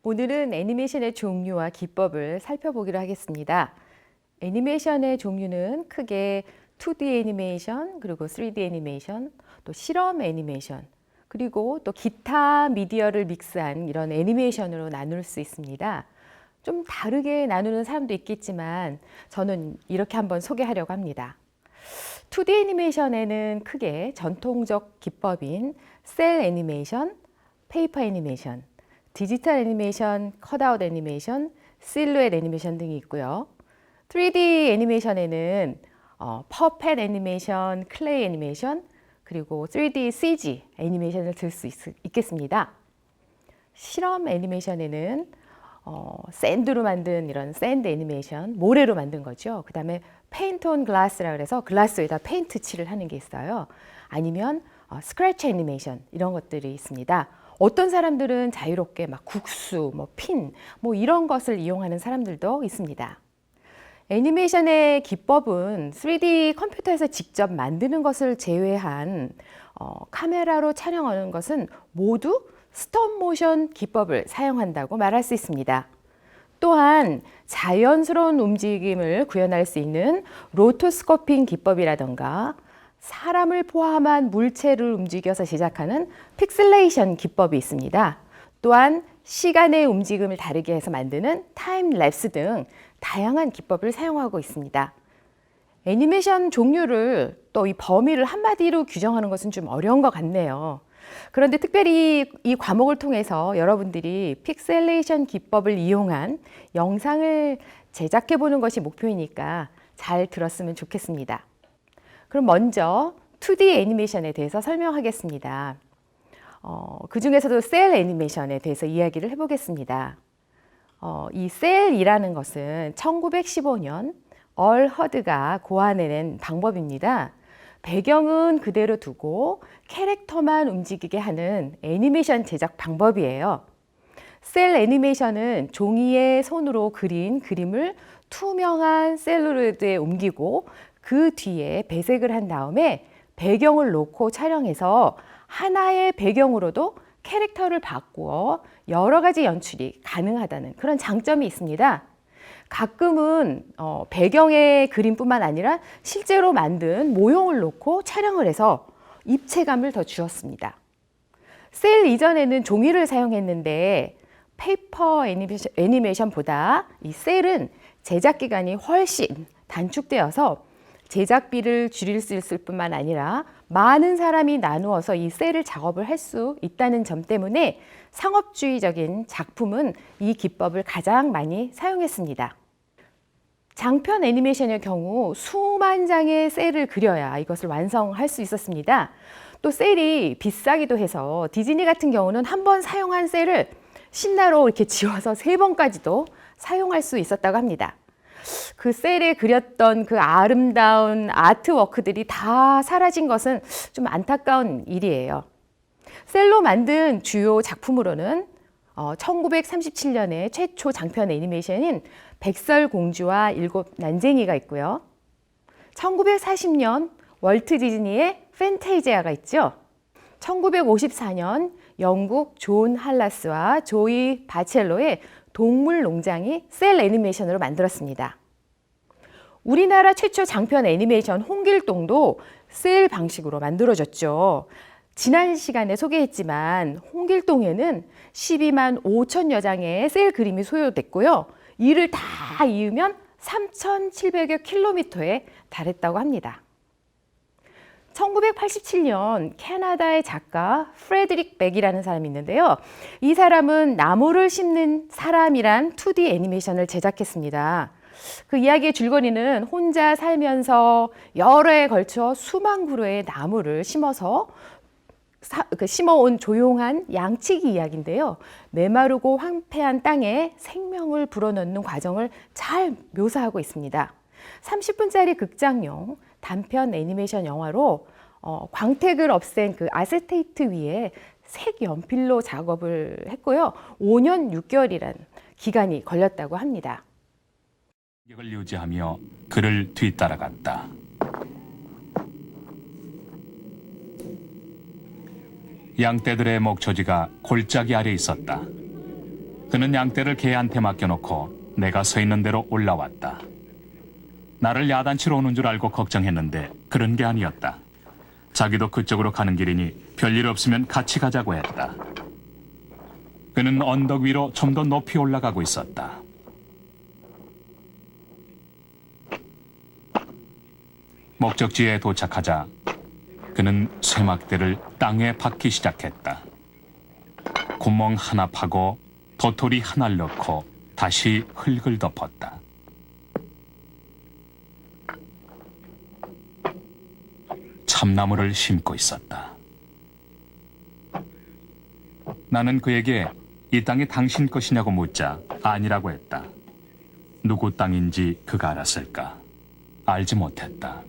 오늘은 애니메이션의 종류와 기법을 살펴보기로 하겠습니다. 애니메이션의 종류는 크게 2D 애니메이션, 그리고 3D 애니메이션, 또 실험 애니메이션, 그리고 또 기타 미디어를 믹스한 이런 애니메이션으로 나눌 수 있습니다. 좀 다르게 나누는 사람도 있겠지만 저는 이렇게 한번 소개하려고 합니다. 2D 애니메이션에는 크게 전통적 기법인 셀 애니메이션, 페이퍼 애니메이션, 디지털 애니메이션, 컷아웃 애니메이션, 실루엣 애니메이션 등이 있고요. 3D 애니메이션에는 퍼펫 애니메이션, 클레이 애니메이션, 그리고 3D CG 애니메이션을 들 수 있겠습니다. 실험 애니메이션에는 샌드로 만든 이런 샌드 애니메이션, 모래로 만든 거죠. 그 다음에 페인트 온 글라스라 그래서 글라스에다 페인트 칠을 하는 게 있어요. 아니면 스크래치 애니메이션 이런 것들이 있습니다. 어떤 사람들은 자유롭게 막 국수, 핀, 이런 것을 이용하는 사람들도 있습니다. 애니메이션의 기법은 3D 컴퓨터에서 직접 만드는 것을 제외한 카메라로 촬영하는 것은 모두 스톱 모션 기법을 사용한다고 말할 수 있습니다. 또한 자연스러운 움직임을 구현할 수 있는 로토스코핑 기법이라던가 사람을 포함한 물체를 움직여서 제작하는 픽셀레이션 기법이 있습니다. 또한 시간의 움직임을 다르게 해서 만드는 타임 랩스 등 다양한 기법을 사용하고 있습니다. 애니메이션 종류를 또 이 범위를 한마디로 규정하는 것은 좀 어려운 것 같네요. 그런데 특별히 이 과목을 통해서 여러분들이 픽셀레이션 기법을 이용한 영상을 제작해 보는 것이 목표이니까 잘 들었으면 좋겠습니다. 그럼 먼저 2D 애니메이션에 대해서 설명하겠습니다. 그 중에서도 셀 애니메이션에 대해서 이야기를 해보겠습니다. 이 셀이라는 것은 1915년 얼 허드가 고안해낸 방법입니다. 배경은 그대로 두고 캐릭터만 움직이게 하는 애니메이션 제작 방법이에요. 셀 애니메이션은 종이에 손으로 그린 그림을 투명한 셀룰로이드에 옮기고 그 뒤에 배색을 한 다음에 배경을 놓고 촬영해서 하나의 배경으로도 캐릭터를 바꾸어 여러 가지 연출이 가능하다는 그런 장점이 있습니다. 가끔은 배경의 그림뿐만 아니라 실제로 만든 모형을 놓고 촬영을 해서 입체감을 더 주었습니다. 셀 이전에는 종이를 사용했는데 페이퍼 애니메이션보다 이 셀은 제작 기간이 훨씬 단축되어서 제작비를 줄일 수 있을 뿐만 아니라 많은 사람이 나누어서 이 셀을 작업을 할 수 있다는 점 때문에 상업주의적인 작품은 이 기법을 가장 많이 사용했습니다. 장편 애니메이션의 경우 수만 장의 셀을 그려야 이것을 완성할 수 있었습니다. 또 셀이 비싸기도 해서 디즈니 같은 경우는 한 번 사용한 셀을 신나로 이렇게 지워서 3번까지도 사용할 수 있었다고 합니다. 그 셀에 그렸던 그 아름다운 아트워크들이 다 사라진 것은 좀 안타까운 일이에요. 셀로 만든 주요 작품으로는 1937년에 최초 장편 애니메이션인 백설공주와 7난쟁이가 있고요. 1940년 월트 디즈니의 팬테이지아가 있죠. 1954년 영국 존 할라스와 조이 바첼로의 동물농장이 셀 애니메이션으로 만들었습니다. 우리나라 최초 장편 애니메이션 홍길동도 셀 방식으로 만들어졌죠. 지난 시간에 소개했지만 홍길동에는 12만 5천여 장의 셀 그림이 소요됐고요. 이를 다 이으면 3,700여 킬로미터에 달했다고 합니다. 1987년 캐나다의 작가 프레드릭 백이라는 사람이 있는데요. 이 사람은 나무를 심는 사람이란 2D 애니메이션을 제작했습니다. 그 이야기의 줄거리는 혼자 살면서 여러 해에 걸쳐 수만 그루의 나무를 심어서 심어온 조용한 양치기 이야기인데요. 메마르고 황폐한 땅에 생명을 불어넣는 과정을 잘 묘사하고 있습니다. 30분짜리 극장용 단편 애니메이션 영화로 광택을 없앤 그 아세테이트 위에 색 연필로 작업을 했고요. 5년 6개월이란 기간이 걸렸다고 합니다. 을 유지하며 그를 뒤따라갔다. 양떼들의 목초지가 골짜기 아래 있었다. 그는 양떼를 개한테 맡겨놓고 내가 서 있는 대로 올라왔다. 나를 야단치러 오는 줄 알고 걱정했는데 그런 게 아니었다. 자기도 그쪽으로 가는 길이니 별일 없으면 같이 가자고 했다. 그는 언덕 위로 좀 더 높이 올라가고 있었다. 목적지에 도착하자 그는 쇠막대를 땅에 박기 시작했다. 구멍 하나 파고 도토리 하나를 넣고 다시 흙을 덮었다. 참나무를 심고 있었다. 나는 그에게 이 땅이 당신 것이냐고 묻자 아니라고 했다. 누구 땅인지 그가 알았을까? 알지 못했다.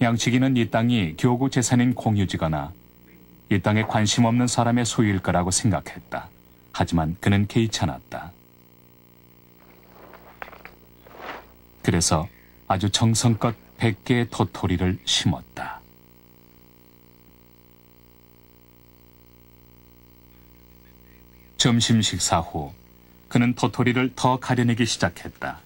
양치기는 이 땅이 교구 재산인 공유지거나 이 땅에 관심 없는 사람의 소유일 거라고 생각했다. 하지만 그는 개의치 않았다. 그래서 아주 정성껏 100개의 도토리를 심었다. 점심 식사 후 그는 도토리를 더 가려내기 시작했다.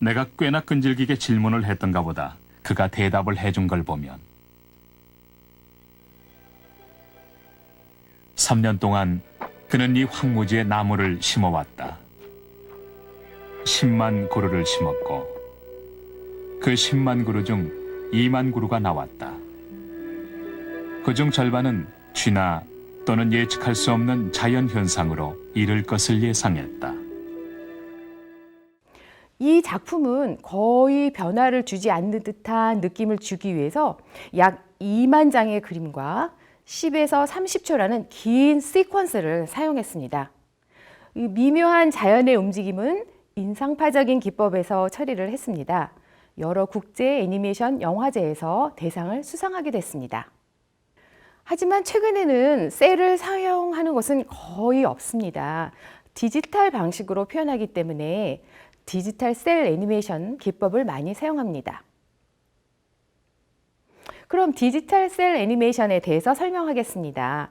내가 꽤나 끈질기게 질문을 했던가 보다 그가 대답을 해준 걸 보면 3년 동안 그는 이 황무지에 나무를 심어왔다. 10만 그루를 심었고 그 10만 그루 중 2만 그루가 나왔다. 그중 절반은 쥐나 또는 예측할 수 없는 자연현상으로 이를 것을 예상했다. 이 작품은 거의 변화를 주지 않는 듯한 느낌을 주기 위해서 약 2만 장의 그림과 10에서 30초라는 긴 시퀀스를 사용했습니다. 이 미묘한 자연의 움직임은 인상파적인 기법에서 처리를 했습니다. 여러 국제 애니메이션 영화제에서 대상을 수상하기도 했습니다. 하지만 최근에는 셀을 사용하는 것은 거의 없습니다. 디지털 방식으로 표현하기 때문에 디지털 셀 애니메이션 기법을 많이 사용합니다. 그럼 디지털 셀 애니메이션에 대해서 설명하겠습니다.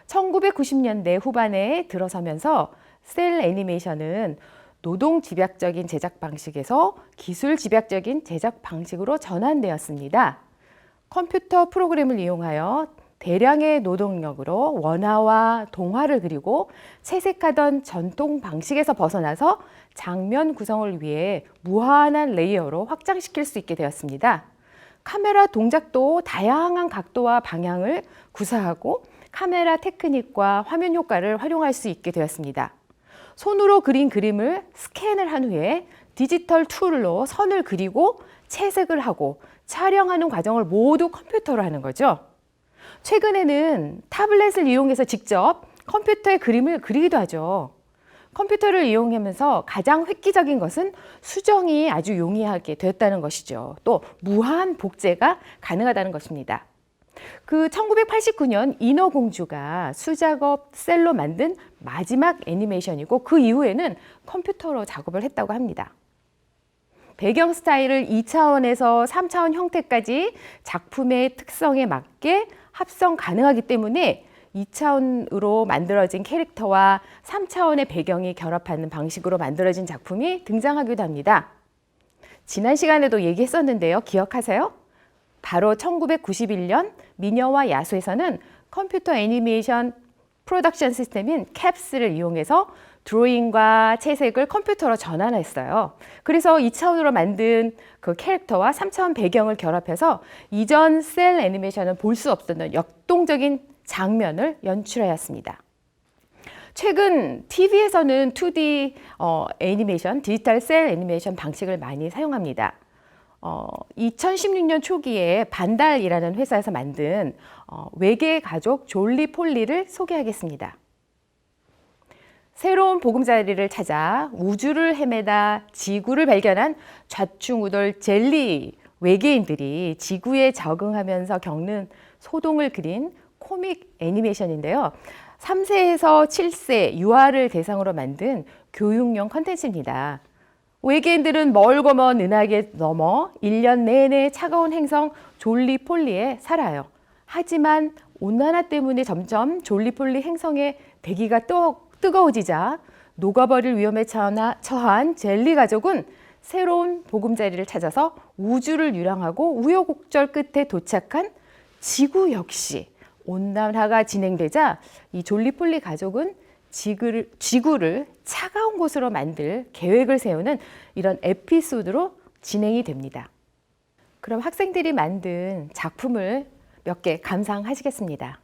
1990년대 후반에 들어서면서 셀 애니메이션은 노동 집약적인 제작 방식에서 기술 집약적인 제작 방식으로 전환되었습니다. 컴퓨터 프로그램을 이용하여 대량의 노동력으로 원화와 동화를 그리고 채색하던 전통 방식에서 벗어나서 장면 구성을 위해 무한한 레이어로 확장시킬 수 있게 되었습니다. 카메라 동작도 다양한 각도와 방향을 구사하고 카메라 테크닉과 화면 효과를 활용할 수 있게 되었습니다. 손으로 그린 그림을 스캔을 한 후에 디지털 툴로 선을 그리고 채색을 하고 촬영하는 과정을 모두 컴퓨터로 하는 거죠. 최근에는 타블렛을 이용해서 직접 컴퓨터에 그림을 그리기도 하죠. 컴퓨터를 이용하면서 가장 획기적인 것은 수정이 아주 용이하게 되었다는 것이죠. 또 무한 복제가 가능하다는 것입니다. 그 1989년 인어공주가 수작업 셀로 만든 마지막 애니메이션이고 그 이후에는 컴퓨터로 작업을 했다고 합니다. 배경 스타일을 2차원에서 3차원 형태까지 작품의 특성에 맞게 합성 가능하기 때문에 2차원으로 만들어진 캐릭터와 3차원의 배경이 결합하는 방식으로 만들어진 작품이 등장하기도 합니다. 지난 시간에도 얘기했었는데요. 기억하세요? 바로 1991년 미녀와 야수에서는 컴퓨터 애니메이션 프로덕션 시스템인 캡스를 이용해서 드로잉과 채색을 컴퓨터로 전환했어요. 그래서 2차원으로 만든 그 캐릭터와 3차원 배경을 결합해서 이전 셀 애니메이션은 볼 수 없었던 역동적인 장면을 연출하였습니다. 최근 TV에서는 2D 애니메이션, 디지털 셀 애니메이션 방식을 많이 사용합니다. 2016년 초기에 반달이라는 회사에서 만든 외계 가족 졸리 폴리를 소개하겠습니다. 새로운 보금자리를 찾아 우주를 헤매다 지구를 발견한 좌충우돌 젤리 외계인들이 지구에 적응하면서 겪는 소동을 그린 코믹 애니메이션인데요. 3세에서 7세 유아를 대상으로 만든 교육용 컨텐츠입니다. 외계인들은 멀고 먼 은하계 넘어 1년 내내 차가운 행성 졸리폴리에 살아요. 하지만 온난화 때문에 점점 졸리폴리 행성의 대기가 뜨거워지자 녹아버릴 위험에 처한 젤리 가족은 새로운 보금자리를 찾아서 우주를 유랑하고 우여곡절 끝에 도착한 지구 역시 온난화가 진행되자 이 졸리폴리 가족은 지구를 차가운 곳으로 만들 계획을 세우는 이런 에피소드로 진행이 됩니다. 그럼 학생들이 만든 작품을 몇 개 감상하시겠습니다.